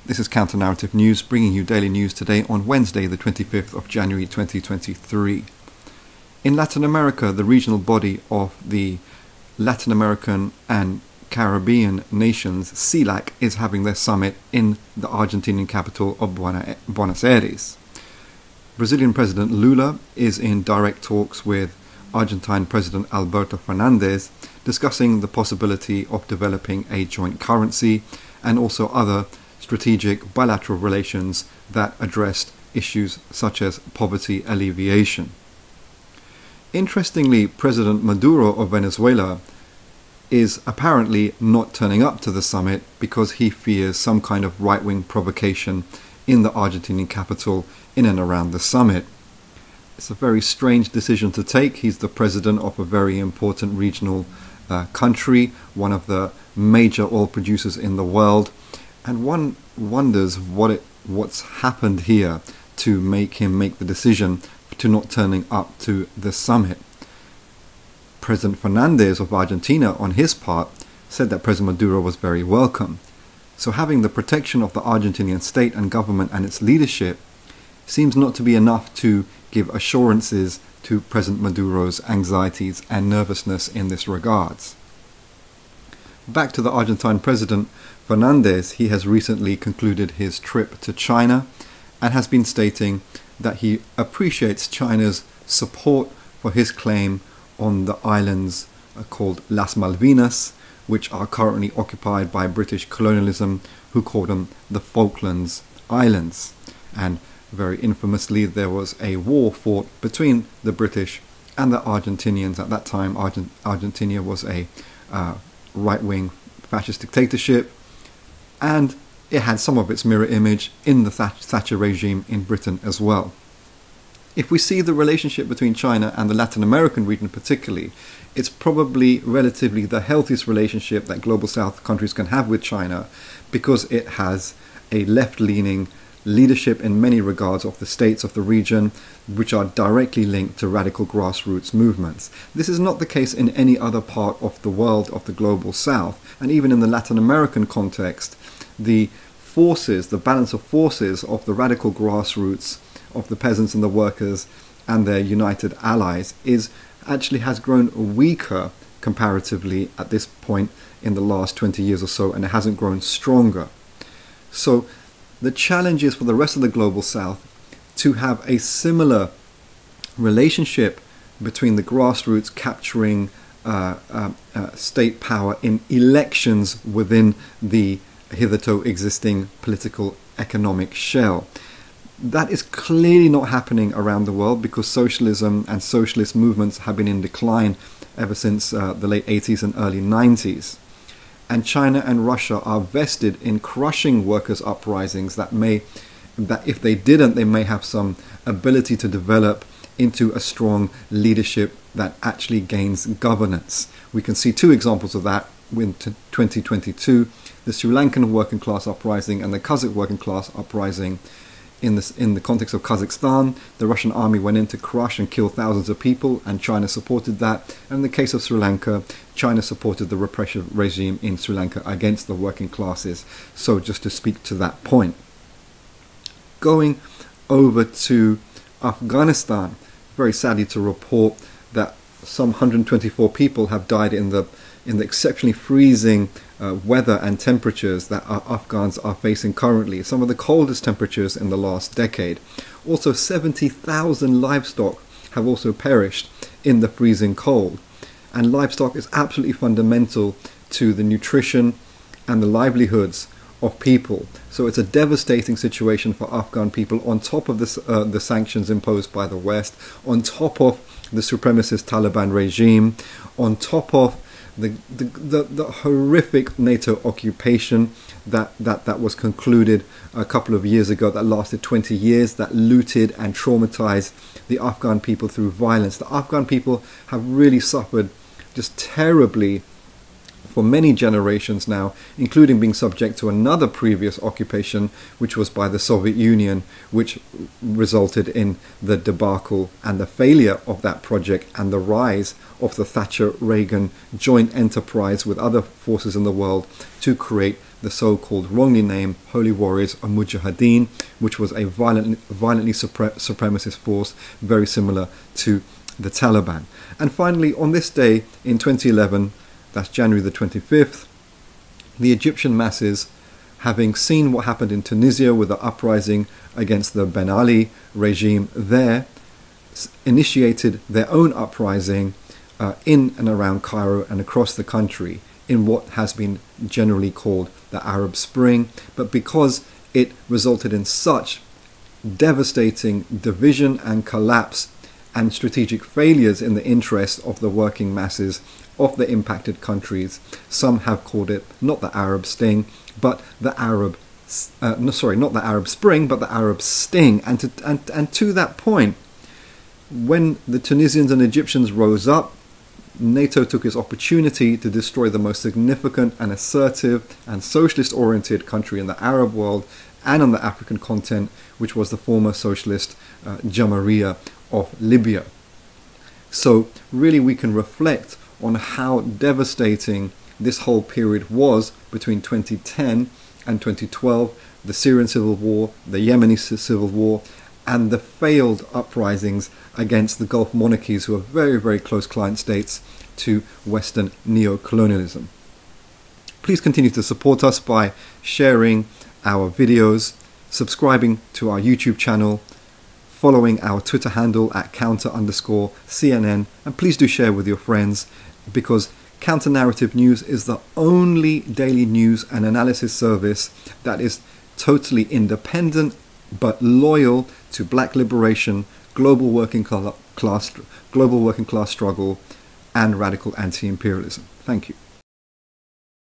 This is Counter Narrative News, bringing you daily news today on Wednesday, the 25th of January 2023. In Latin America, the regional body of the Latin American and Caribbean nations, CELAC, is having their summit in the Argentinian capital of Buenos Aires. Brazilian President Lula is in direct talks with Argentine President Alberto Fernandez, discussing the possibility of developing a joint currency and also other strategic bilateral relations that addressed issues such as poverty alleviation. Interestingly, President Maduro of Venezuela is apparently not turning up to the summit because he fears some kind of right-wing provocation in the Argentinian capital in and around the summit. It's a very strange decision to take. He's the president of a very important regional country, one of the major oil producers in the world, and one wonders what's happened here to make him make the decision to not turning up to the summit. President Fernandez of Argentina, on his part, said that President Maduro was very welcome. So having the protection of the Argentinian state and government and its leadership seems not to be enough to give assurances to President Maduro's anxieties and nervousness in this regards. Back to the Argentine President Fernandez, he has recently concluded his trip to China and has been stating that he appreciates China's support for his claim on the islands called Las Malvinas, which are currently occupied by British colonialism, who call them the Falklands Islands. And very infamously, there was a war fought between the British and the Argentinians. At that time, Argentina was a right-wing fascist dictatorship, and it had some of its mirror image in the Thatcher regime in Britain as well. If we see the relationship between China and the Latin American region particularly, it's probably relatively the healthiest relationship that Global South countries can have with China, because it has a left-leaning leadership in many regards of the states of the region, which are directly linked to radical grassroots movements. This is not the case in any other part of the world of the Global South, and even in the Latin American context, the forces, the balance of forces of the radical grassroots, of the peasants and the workers and their united allies, has grown weaker comparatively at this point in the last 20 years or so, and it hasn't grown stronger. So the challenge is for the rest of the Global South to have a similar relationship between the grassroots capturing state power in elections within the hitherto existing political economic shell. That is clearly not happening around the world, because socialism and socialist movements have been in decline ever since the late 80s and early 90s. And China and Russia are vested in crushing workers' uprisings that if they didn't, they may have some ability to develop into a strong leadership that actually gains governance. We can see two examples of that in 2022, the Sri Lankan working class uprising and the Kazakh working class uprising. In the context of Kazakhstan, the Russian army went in to crush and kill thousands of people, and China supported that. And in the case of Sri Lanka, China supported the repressive regime in Sri Lanka against the working classes. So just to speak to that point. Going over to Afghanistan, very sadly to report that some 124 people have died in the exceptionally freezing weather and temperatures that Afghans are facing currently, some of the coldest temperatures in the last decade. Also, 70,000 livestock have also perished in the freezing cold. And livestock is absolutely fundamental to the nutrition and the livelihoods of people. So it's a devastating situation for Afghan people, on top of the sanctions imposed by the West, on top of the supremacist Taliban regime, on top of the horrific NATO occupation that was concluded a couple of years ago, that lasted 20 years, that looted and traumatized the Afghan people through violence. The Afghan people have really suffered just terribly for many generations now, including being subject to another previous occupation, which was by the Soviet Union, which resulted in the debacle and the failure of that project and the rise of the Thatcher-Reagan joint enterprise with other forces in the world to create the so-called wrongly named Holy Warriors or Mujahideen, which was a violently supremacist force very similar to the Taliban. And finally, on this day in 2011, that's January the 25th, the Egyptian masses, having seen what happened in Tunisia with the uprising against the Ben Ali regime there, initiated their own uprising in and around Cairo and across the country in what has been generally called the Arab Spring. But because it resulted in such devastating division and collapse and strategic failures in the interest of the working masses of the impacted countries, some have called it not the Arab Sting, but the Arab not the Arab Spring, but the Arab Sting. And to that point, when the Tunisians and Egyptians rose up, NATO took its opportunity to destroy the most significant and assertive and socialist-oriented country in the Arab world and on the African continent, which was the former socialist Jamahiriya of Libya. So really we can reflect on how devastating this whole period was between 2010 and 2012, the Syrian civil war, the Yemeni civil war, and the failed uprisings against the Gulf monarchies, who are very, very close client states to Western neo-colonialism. Please continue to support us by sharing our videos, subscribing to our YouTube channel, following our Twitter handle at @counter_CNN, and please do share with your friends, because Counter Narrative News is the only daily news and analysis service that is totally independent but loyal to black liberation, global working class struggle, and radical anti-imperialism. Thank you.